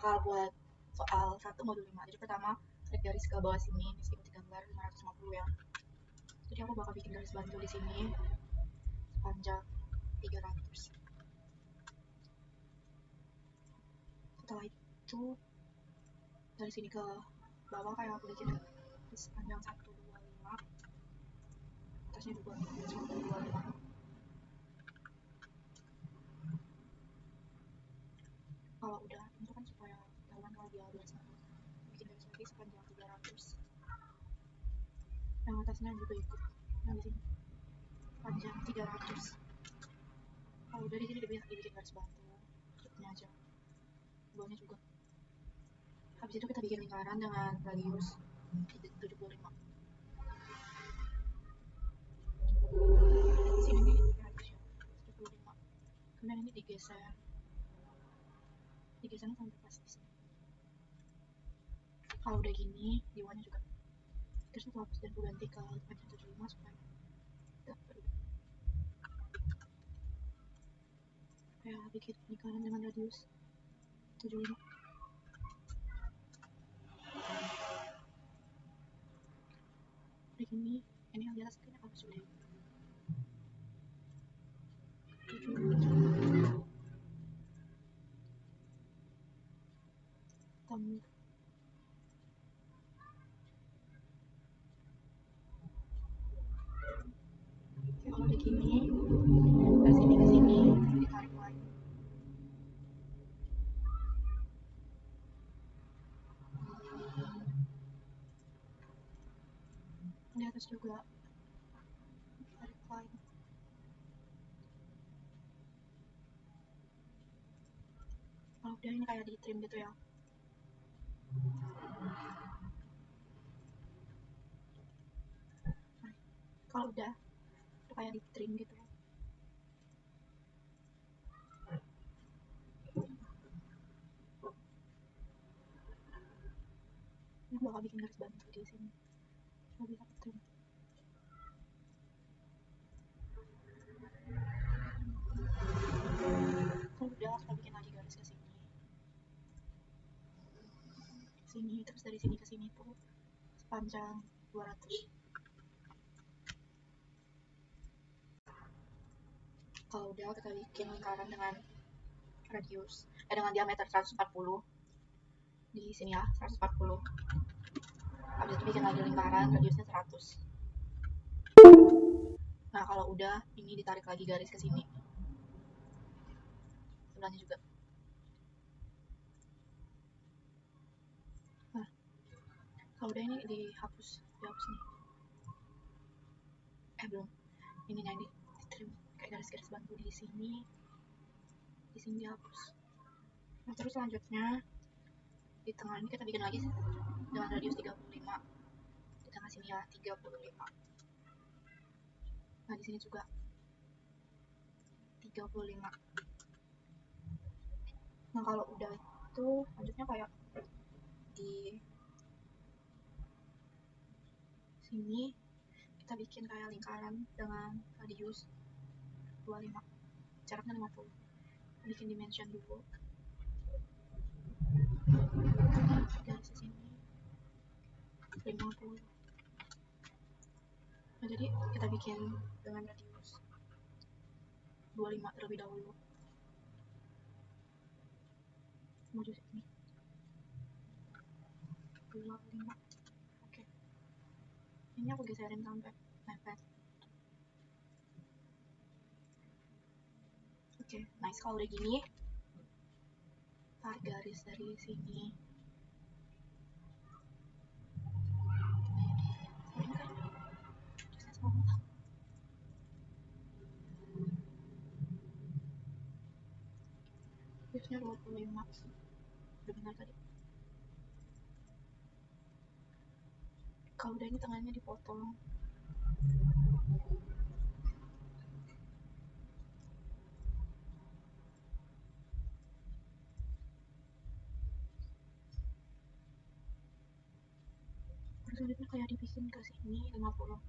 bakal buat soal 1 modul 5. Jadi pertama tarik garis ke bawah sini, di sini gambar 550 ya. Jadi aku bakal bikin garis bantu di sini sepanjang 300. Setelah itu dari sini ke bawah kayak aku bikin di sepanjang 125, atasnya juga 125. Kalau udah itu kan supaya ketahuan kalau dia garis bantu, bikin garis lagi sepanjang 300. Yang atasnya juga ikut, yang di sini panjang 300. Kalau udah di sini dibikin garis bantu, tutupnya aja, bawahnya juga. Habis itu kita bikin lingkaran dengan radius 75. Di sini nih radiusnya 75. Kemudian ini digeser sampai pas di sini. Kalau udah gini, di bawahnya juga terus aku hapus dan aku ganti ke panjang 75 supaya tidak perlu. Kayak bikin lingkaran dengan radius 75. Udah gini, ini yang di atas kayaknya hapus deh. 75. Tambah. Kalau udah gini, dari sini ke sini ditarik lagi. Di atas juga tarik lagi. Kalau udah ini kayak di trim gitu ya. Kalau udah kayak di trim gitu ya. Ini bakal bikin garis bantu di sini. Coba bisa ke trim. Kalau udah kita bikin lagi garis ke sini. Terus dari sini ke sini tuh sepanjang 200. Kalau udah kita bikin lingkaran dengan radius dengan diameter 140 di sini ya, 140. Habis itu bikin lagi lingkaran radiusnya 100. Nah kalau udah ini ditarik lagi garis ke sini, sebelahnya juga. Nah kalau udah ini dihapus nih. Belum, ini di trim kayak garis-garis bantu di sini dihapus. Nah terus selanjutnya di tengah ini kita bikin lagi dengan radius 35. Di tengah sini ya 35. Nah di sini juga 35. Nah kalau udah itu selanjutnya kayak di sini kita bikin kayak lingkaran dengan radius 25, jaraknya 50. Bikin dimension dulu dari sini 50. Nah jadi kita bikin dengan radius 25 terlebih dahulu menuju sini 25. Oke, ini aku geserin sampai mepet. Oke, nice. Kalau udah gini tarik garis dari sini. Radiusnya 25. Udah benar tadi. Kalau udah ini tengahnya dipotong. Selanjutnya kayak dibikin ke sini 50.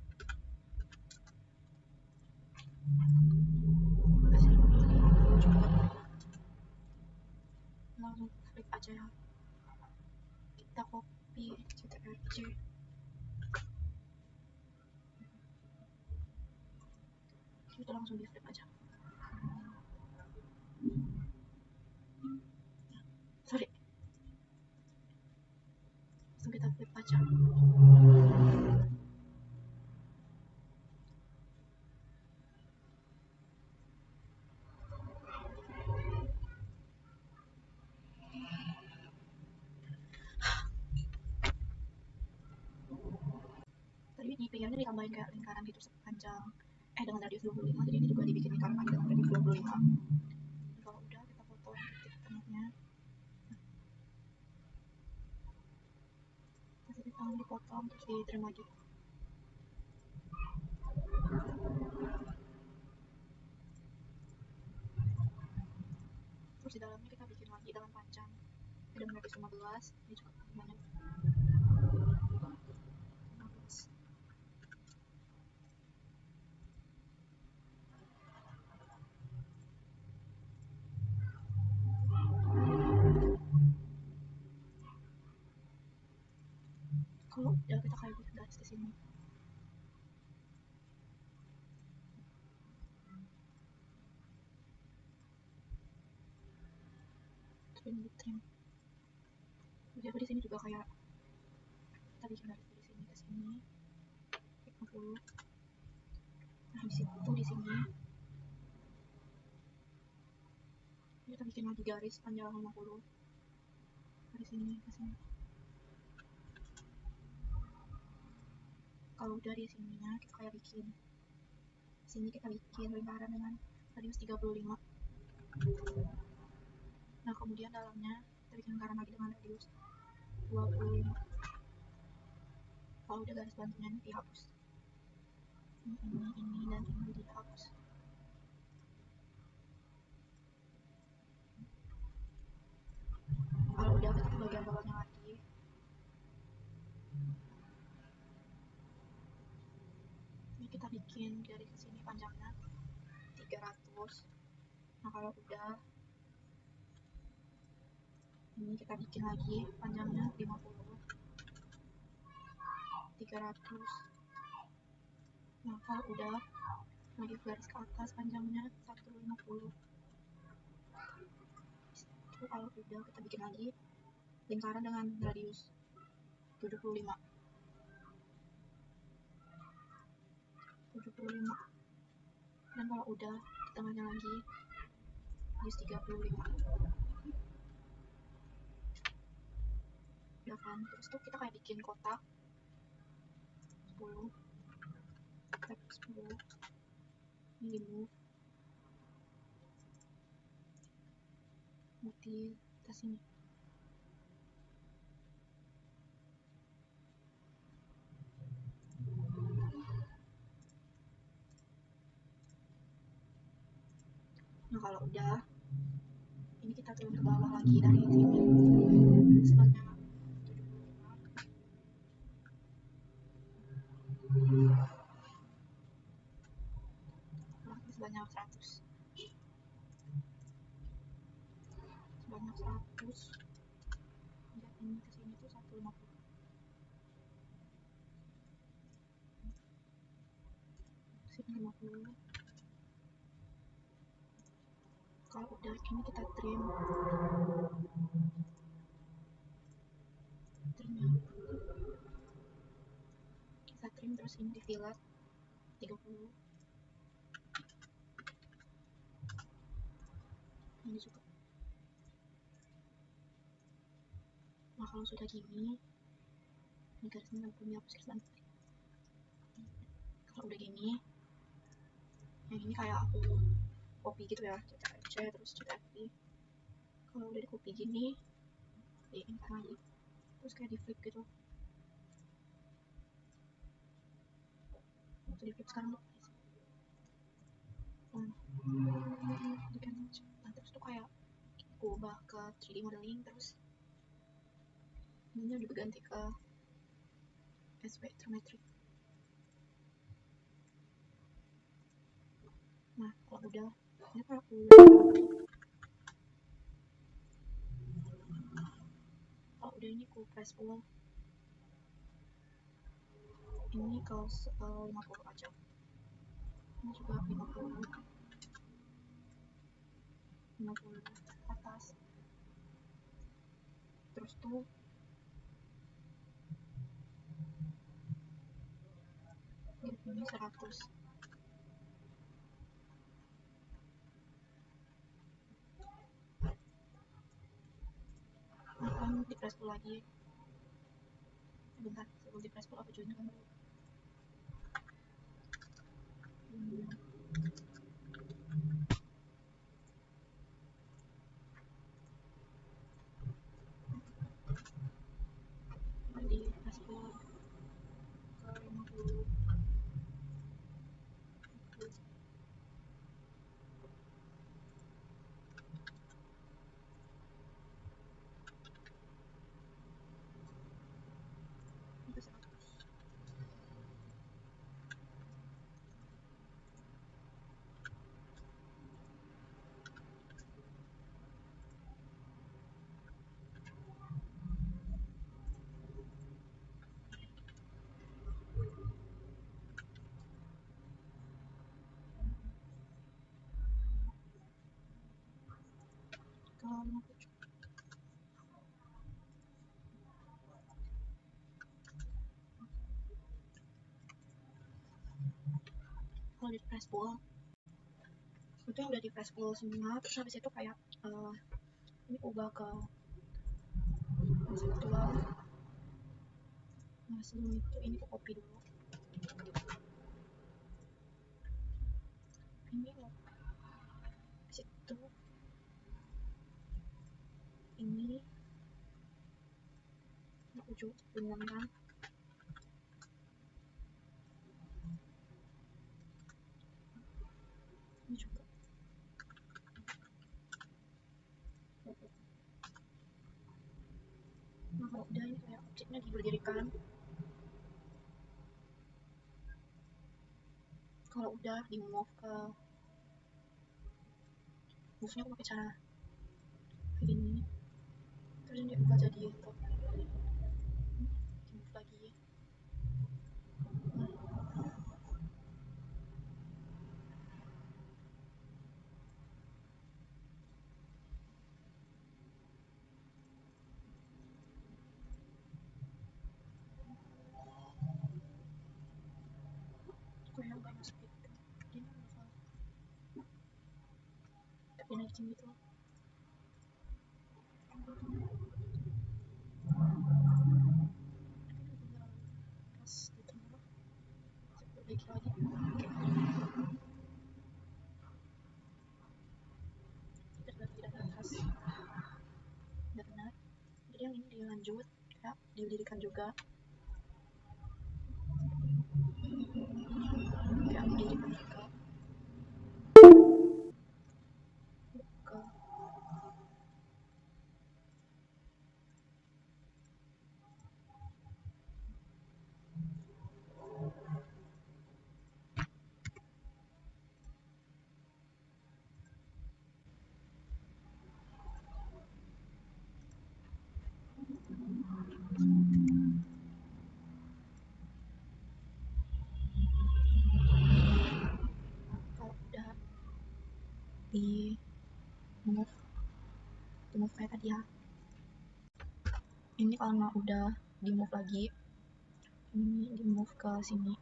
Ke sini 50 juga. Langsung flip aja ya. C. Kita langsung di flip aja. Sorry. Langsung kita flip aja. Tadi ini pengennya ditambahin kayak lingkaran gitu sepanjang dengan radius 25, jadi ini juga dibikin lingkaran lagi dengan radius 25. Dan kalau udah kita potong titik tengahnya. Titik tengah dipotong terus ditrim lagi. Terus di dalamnya kita bikin lagi dengan panjang dengan radius 15, ini juga banyak. 15. Kalau udah kita kayak bikin garis di sini. Trim. Jadi di sini juga kayak kita bikin garis dari sini ke sini 50. Nah habis itu di sini kita bikin lagi garis panjang 50 dari sini ke sini. Kalau udah di sininya kita kayak bikin sini, kita bikin lingkaran dengan radius 35. Nah kemudian dalamnya kita bikin lingkaran lagi dengan radius 25. Kalau udah garis bantunya ini dihapus, ini dan ini dihapus. Kalau udah kita ke bagian bawahnya lagi. Ini kita bikin dari sini panjangnya 300. Nah kalau udah ini kita bikin lagi panjangnya 50, 300. Nah kalau udah lagi garis ke atas panjangnya 150. Itu kalau udah kita bikin lagi lingkaran dengan radius 75. Dan kalau udah di tengahnya lagi radius 35. Udah kan, terus tuh kita kayak bikin kotak 10, 10. Ini move di atas sini. Nah kalau udah ini kita turun ke bawah lagi dari sini sebanyak 75. Sebanyak 100. Dan ini ke sini tuh 150. Sini 50. Kalau udah ini kita trimnya kita trim, terus ini di fillet 30. Ini juga. Nah kalau sudah gini, ini garisnya punya hapus garis bantu. Kalau udah gini, yang ini kayak aku copy gitu ya, CTRL-C terus CTRL-V. Kalau udah di copy gini, ini lagi, terus kayak di flip gitu. Di flip sekarang. Terus tuh kayak aku ubah ke 3D modeling, terus ininya juga ganti ke SV Trimetric. Nah kalau udah ini aku kalau udah ini aku press full. ini ke 50 aja, ini juga 50 atas, terus tuh ini 100. Kan di press dulu lagi, bentar sebelum di press dulu aku join dulu. Di press dulu ke 50. Itu 100. Ke 50. Kalau di press full itu udah di press full semua, terus habis itu kayak ini ubah ke konseptual. Nah sebelum itu ini aku copy dulu, ini mau ke situ, ini ujung dengan kan, ini juga. Nah kalau udah ini kayak objeknya diberdirikan, kalau udah di move ke move-nya aku pakai cara kayak gini, terus ini diubah jadi itu, di move lagi. Kayak nggak masuk gitu, ini move tapi naikin gitu. Pas ditambah perbaiki lagi, kita sudah tidak ke atas, udah benar. Jadi yang ini dilanjut ya, didirikan juga, ya didirikan juga ke kalau udah di move kayak tadi ya. Ini kalau udah di move lagi, ini di move ke sini,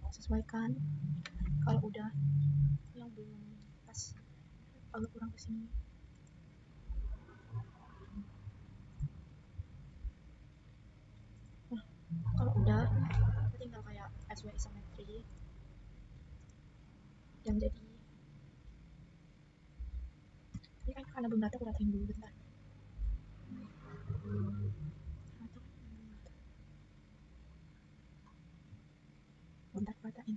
sesuaikan. Kalau udah yang belum pas, agak kurang ke sini. Nah kalau udah tinggal kayak SW isometri yang jadi ini kan karena belum rata, aku ratain dulu bentar. Bentar ratain.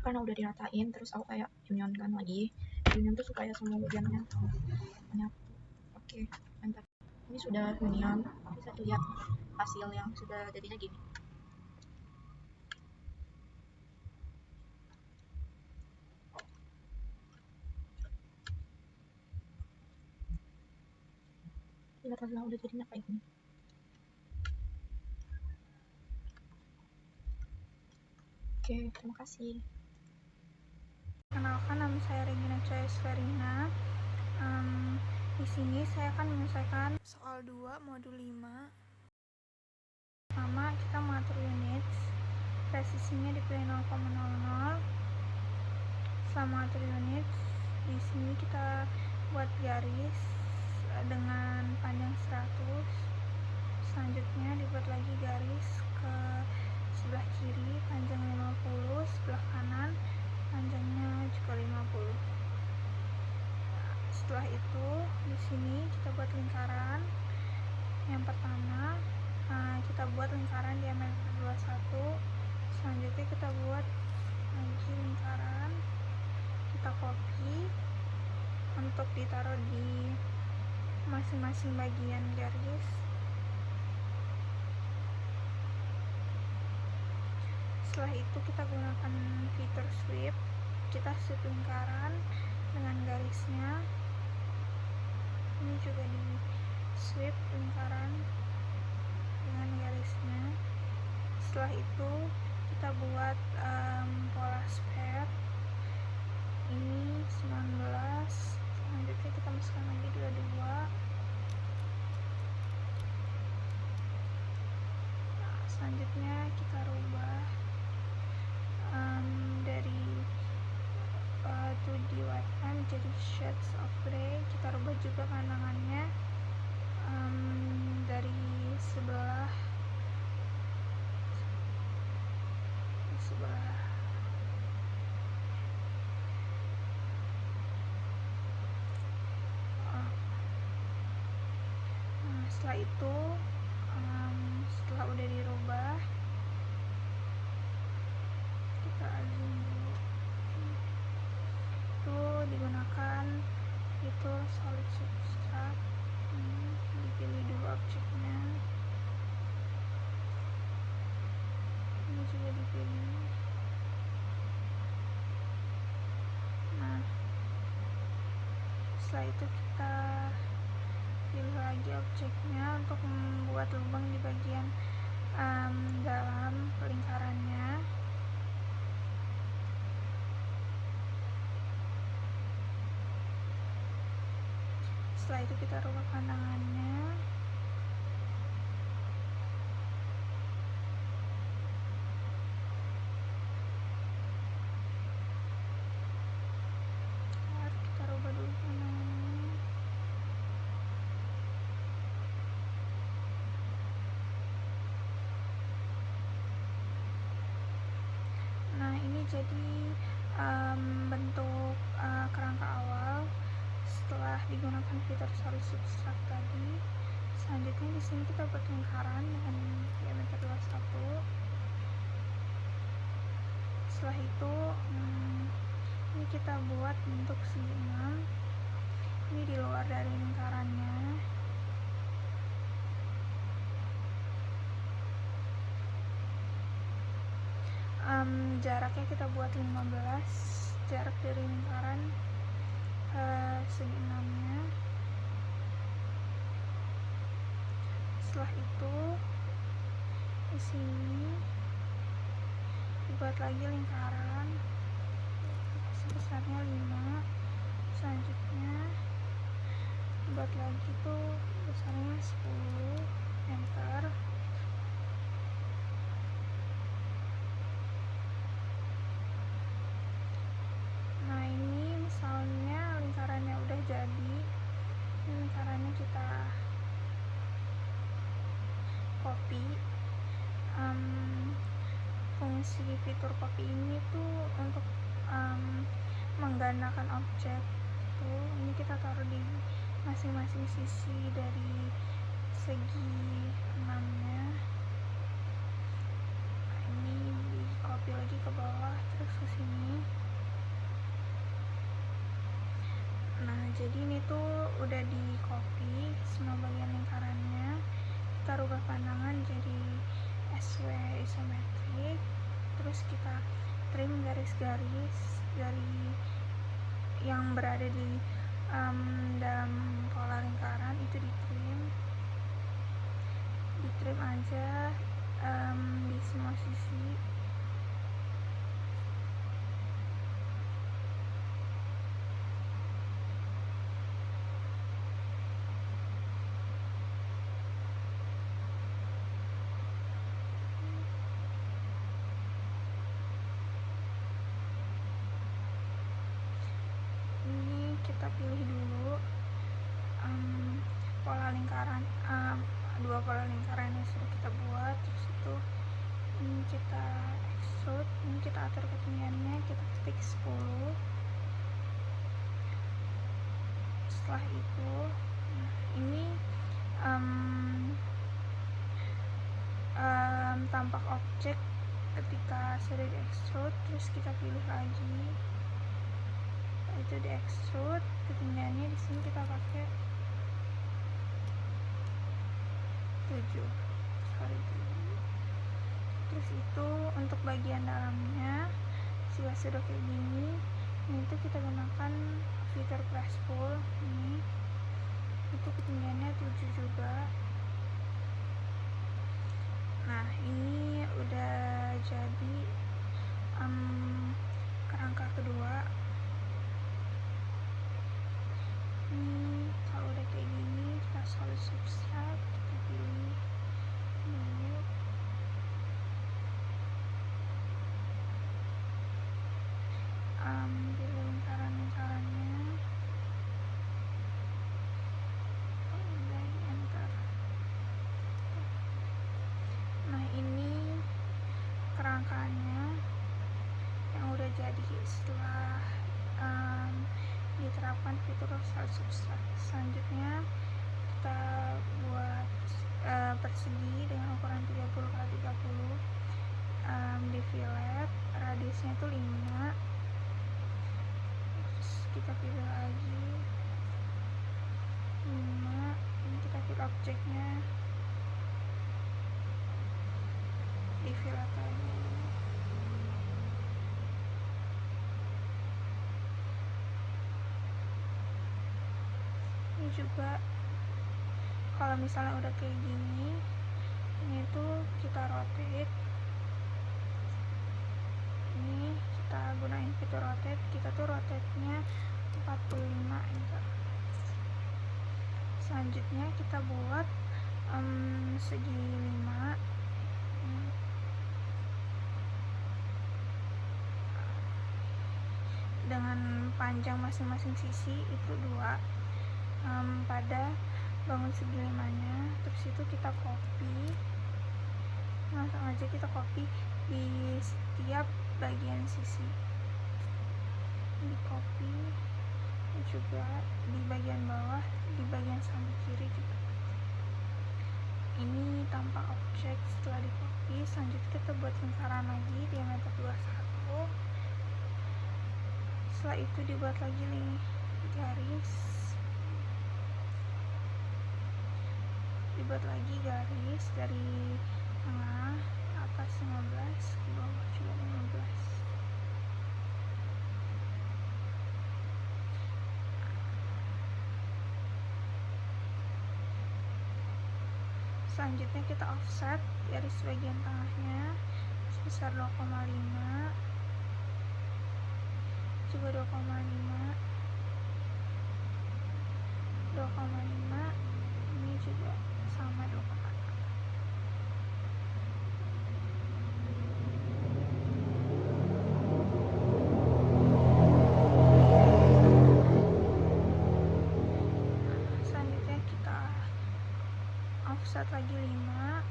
karena udah diratain, terus aku kayak union kan lagi. Union tuh supaya semua bagiannya nyatu. Oke, mantap. Ini sudah union, bisa lihat hasil yang sudah jadinya gini. Lihat hasilnya udah jadinya kayak gini. Oke, terima kasih. Kenalkan, nama saya Regina Choice Verina. Di sini saya akan menyelesaikan soal 2 modul 5. Pertama, kita mengatur unit. Presisinya dipilih 0,00. Setelah mengatur unit, di sini kita buat garis dengan panjang 100. Selanjutnya dibuat lagi garis ke sebelah kiri panjang 50, sebelah kanan panjangnya juga 50. Setelah itu di sini kita buat lingkaran. Yang pertama kita buat lingkaran diameter 21. Selanjutnya kita buat lagi lingkaran, kita copy untuk ditaruh di masing-masing bagian garis. Setelah itu kita gunakan fitur sweep, kita sweep lingkaran dengan garisnya. Ini juga di sweep lingkaran dengan garisnya. Setelah itu kita buat pola sphere. Ini 19. Selanjutnya kita masukkan lagi 22. Selanjutnya kita rubah dari 2D wireframe jadi shades of gray. Kita rubah juga pandangannya dari sebelah setelah itu setelah udah dirubah, kita zoom dulu. Itu digunakan fitur solid subtract. Dipilih dulu objeknya, ini juga dipilih. Nah, setelah itu kita pilih lagi objeknya untuk membuat lubang di bagian dalam lingkarannya. Setelah itu kita rubah pandangannya. Kita rubah dulu pandangannya. Nah, ini jadi bentuk kerangka awal setelah digunakan fitur solid subtract tadi. Selanjutnya di sini kita buat lingkaran dengan diameter 21. Setelah itu ini kita buat bentuk segi 6. Ini di luar dari lingkarannya. Jaraknya kita buat 15, jarak dari lingkaran ke segi 6-nya. Setelah itu di sini dibuat lagi lingkaran sebesarnya 5. Selanjutnya buat lagi tuh besarnya 10, enter. Nah, ini misalnya lingkarannya udah jadi. Ini lingkarannya kita copy. Fungsi fitur copy ini tuh untuk menggandakan objek tuh. Ini kita taruh di masing-masing sisi dari segi 6-nya. Nah, ini di copy lagi ke bawah. terus ke sini. Nah, jadi ini tuh udah di copy semua bagian lingkarannya. Kita rubah pandangan jadi SW isometrik. Terus kita trim garis-garis dari yang berada di dalam pola lingkaran itu ditrim aja di semua sisi. Ini kita pilih dulu pola lingkaran, dua pola lingkaran yang sudah kita buat. Terus itu ini kita extrude, ini kita atur ketinggiannya, kita ketik 10. Setelah itu ini tampak objek ketika sudah di extrude. Terus kita pilih lagi, itu di extrude, ketinggiannya di sini kita pakai 7. Terus itu untuk bagian dalamnya jika sudah kayak gini, ini tuh kita gunakan fitur press pull. Ini itu ketinggiannya 7 juga. Nah, ini udah jadi kerangka kedua. Ini kalau udah kayak gini, kita solid substrat, kita pilih dulu. Pilih lingkaran-lingkarannya, dan enter. Nah, ini kerangkanya yang udah jadi setelah diterapkan fitur solid substrat. Selanjutnya kita buat persegi dengan ukuran 30x30, di fillet, radiusnya itu 5. Terus kita pilih lagi 5. Ini kita pilih objeknya, di fillet lagi. Ini juga kalau misalnya udah kayak gini, ini tuh kita rotate. Ini kita gunain fitur rotate, kita tuh rotate-nya 45 gitu. Selanjutnya kita buat segi 5. Dengan panjang masing-masing sisi itu 2 pada bangun segi 5-nya. Terus itu kita copy, langsung aja kita copy di setiap bagian sisi. Di copy juga di bagian bawah, di bagian samping kiri juga. Ini tampak objek setelah di copy. Selanjutnya kita buat lingkaran lagi diameter 21. Setelah itu dibuat lagi nih garis, dibuat lagi garis dari tengah atas 15 ke bawah juga 15. Selanjutnya kita offset garis bagian tengahnya sebesar 2,5, juga 2,5, 2,5. Ini juga sama 2,5. Selanjutnya kita offset lagi 5.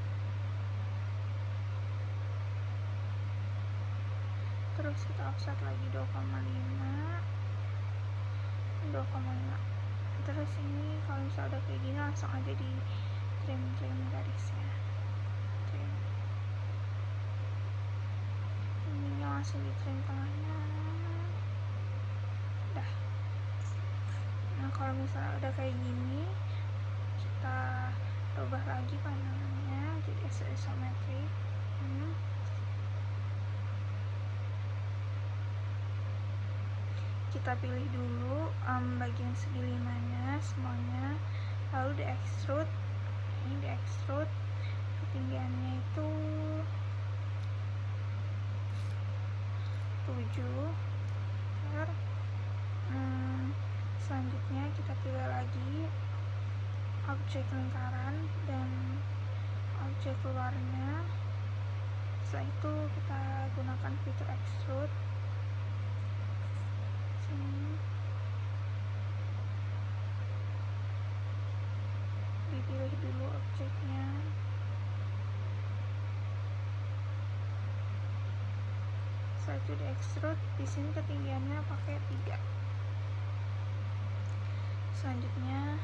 Terus kita offset lagi 2,5, 2,5. Terus ini kalau misalnya udah kayak gini, langsung aja di trim garisnya. Trim. Ini langsung di trim tengahnya. Dah. Nah kalau misalnya udah kayak gini, kita rubah lagi pandangannya jadi isometrik. Kita pilih dulu bagian segi limanya semuanya, lalu di extrude. Ini di extrude, ketinggiannya itu 7. Selanjutnya kita pilih lagi objek lingkaran dan objek luarnya. Setelah itu kita gunakan fitur extrude. Sini dipilih dulu objeknya. Setelah itu di extrude, di sini ketinggiannya pakai 3. Selanjutnya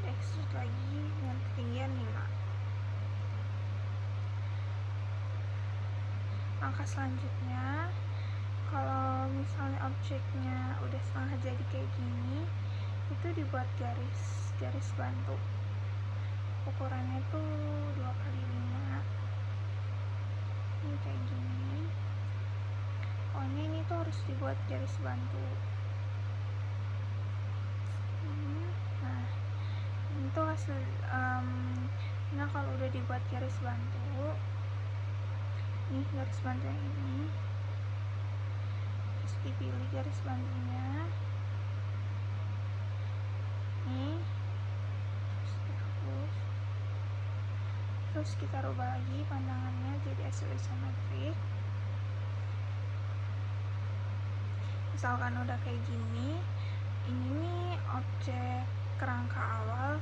di extrude lagi dengan ketinggian 5. Langkah selanjutnya, kalau misalnya objeknya udah setengah jadi kayak gini, itu dibuat garis bantu. Ukurannya tuh 2x5. Ini kayak gini. Pokoknya ini tuh harus dibuat garis bantu. Nah, ini tuh hasil. Nah kalau udah dibuat garis bantu, nih garis bantu yang ini, terus dipilih garis bantunya. Nih, terus dihapus. Terus kita rubah lagi pandangannya jadi isometrik. Misalkan udah kayak gini, ini nih objek kerangka awal,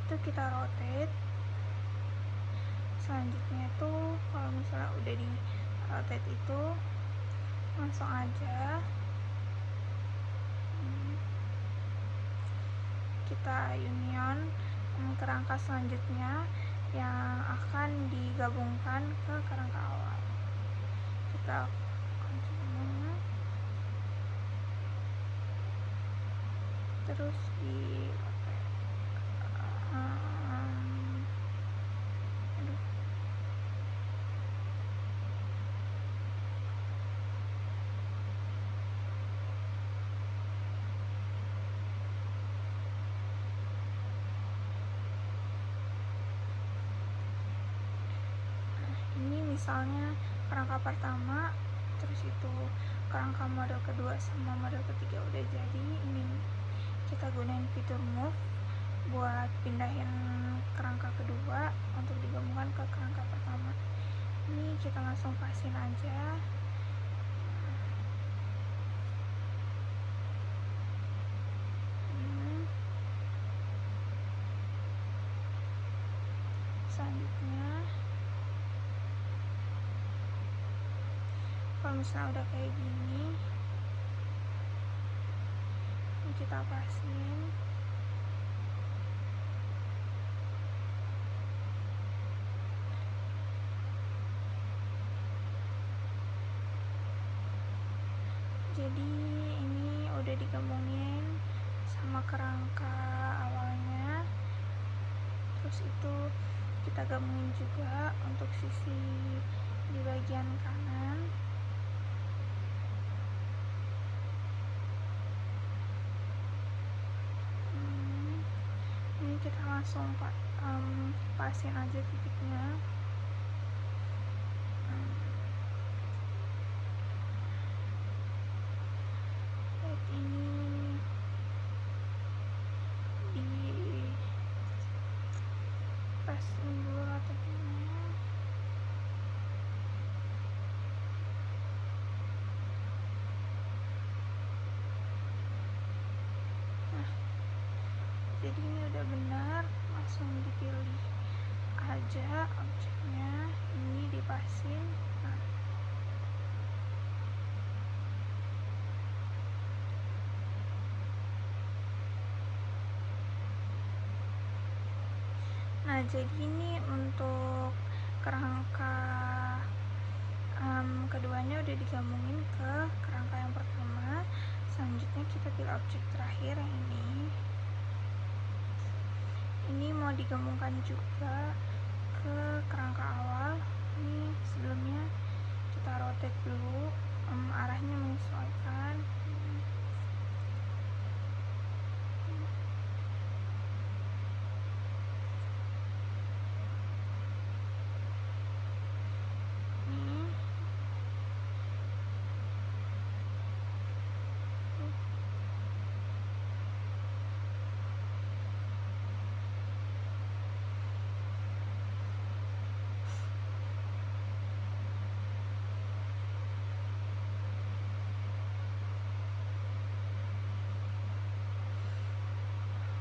itu kita rotate. Selanjutnya tuh kalau misalnya udah di rotate itu langsung aja kita union kerangka selanjutnya yang akan digabungkan ke kerangka awal. Kita continue, terus di misalnya kerangka pertama, terus itu kerangka model kedua sama model ketiga udah jadi. Ini kita gunain fitur move buat pindahin kerangka kedua untuk digabungkan ke kerangka pertama. Ini kita langsung pasin aja. Selanjutnya kalau misalnya udah kayak gini, ini kita pasin. Jadi ini udah digabungin sama kerangka awalnya. Terus itu kita gabungin juga untuk sisi di bagian kanan. Ini kita langsung pasin aja titiknya. Ini di pasin dulu ratakannya. Nah, jadi ini udah benar, langsung dipilih aja objeknya, ini dipasin. Nah jadi ini untuk kerangka keduanya udah digabungin ke kerangka yang pertama. Selanjutnya kita pilih objek terakhir yang ini mau digabungkan juga ke kerangka awal. Ini sebelumnya kita rotate dulu, arahnya menyesuaikan.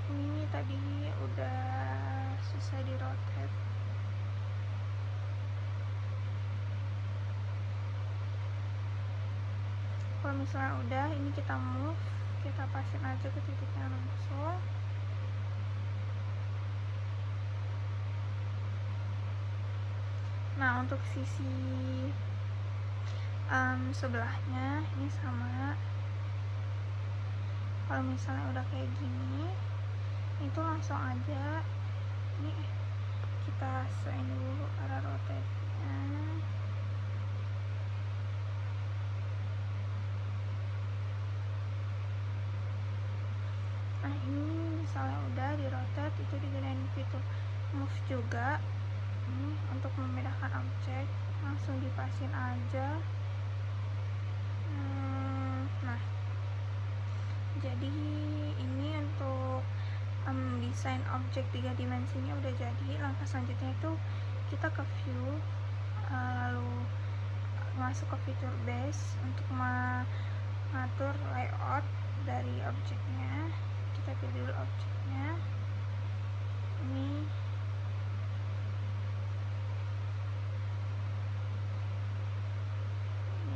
Ini tadi udah selesai di rotate. Kalau misalnya udah, ini kita move, kita pasin aja ke titiknya langsung. Nah, untuk sisi sebelahnya ini sama. Kalau misalnya udah kayak gini, itu langsung aja ini kita sesuaiin dulu arah rotate-nya. Nah, ini misalnya udah di rotate, itu digunain fitur move juga. Ini untuk memindahkan objek, langsung dipasin aja. Nah, jadi ini untuk desain objek 3 dimensinya udah jadi. Langkah selanjutnya itu kita ke view, lalu masuk ke fitur base untuk mengatur layout dari objeknya. Kita pilih dulu objeknya. Ini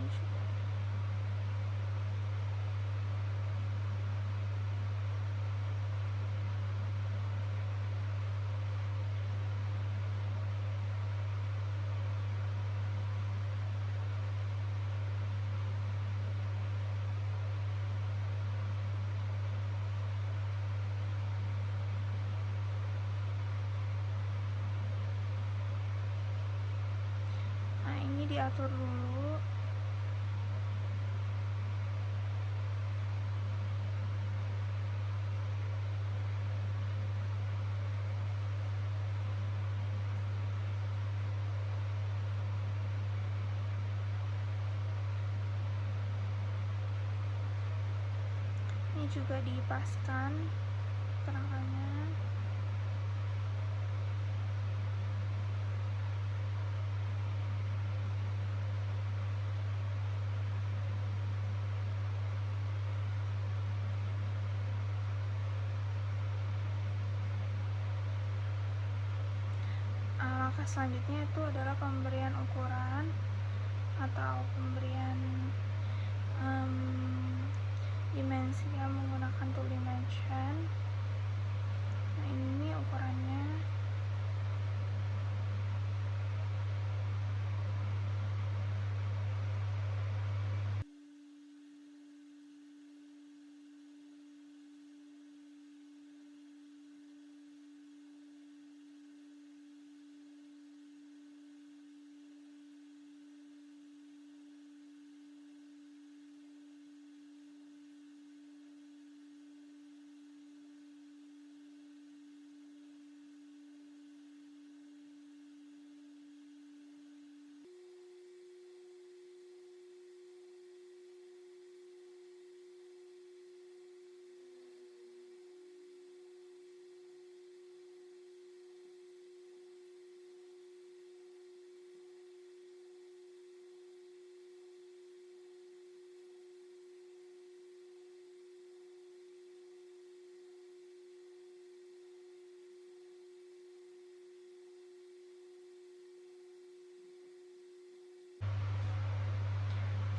juga. Nah, ini diatur dulu. Ini juga dipaskan kerangkanya. Langkah selanjutnya itu adalah pemberian ukuran atau pemberian dimensi yang menggunakan tool dimension. Nah, ini ukurannya.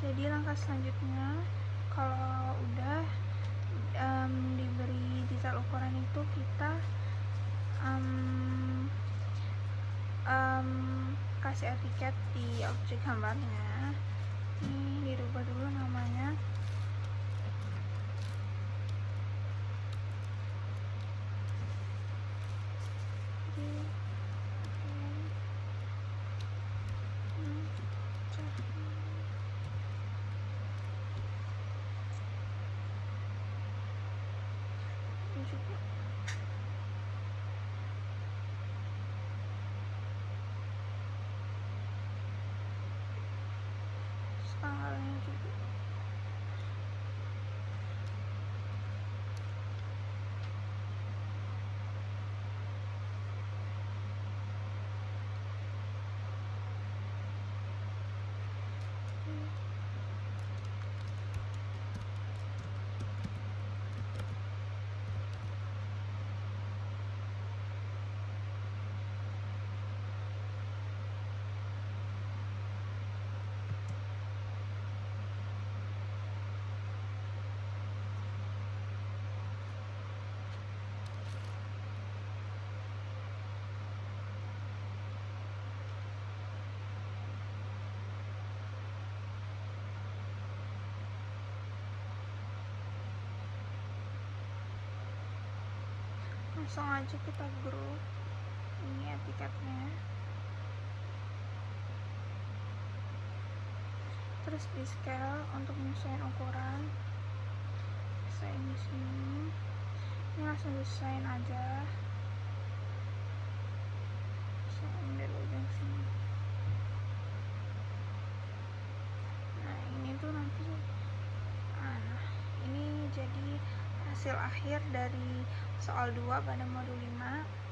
Jadi langkah selanjutnya, kalau udah diberi detail ukuran itu, kita kasih etiket di objek gambarnya. Ini dirubah dulu namanya. Juga tanggalnya juga. Langsung aja kita group. Ini etiketnya. Terus di scale untuk menyesuaikan ukuran. Saya di sini. Ini langsung desain aja. Saya ambil ujung sini. Nah, ini tuh nanti ini jadi hasil akhir dari soal 2 pada modul 5.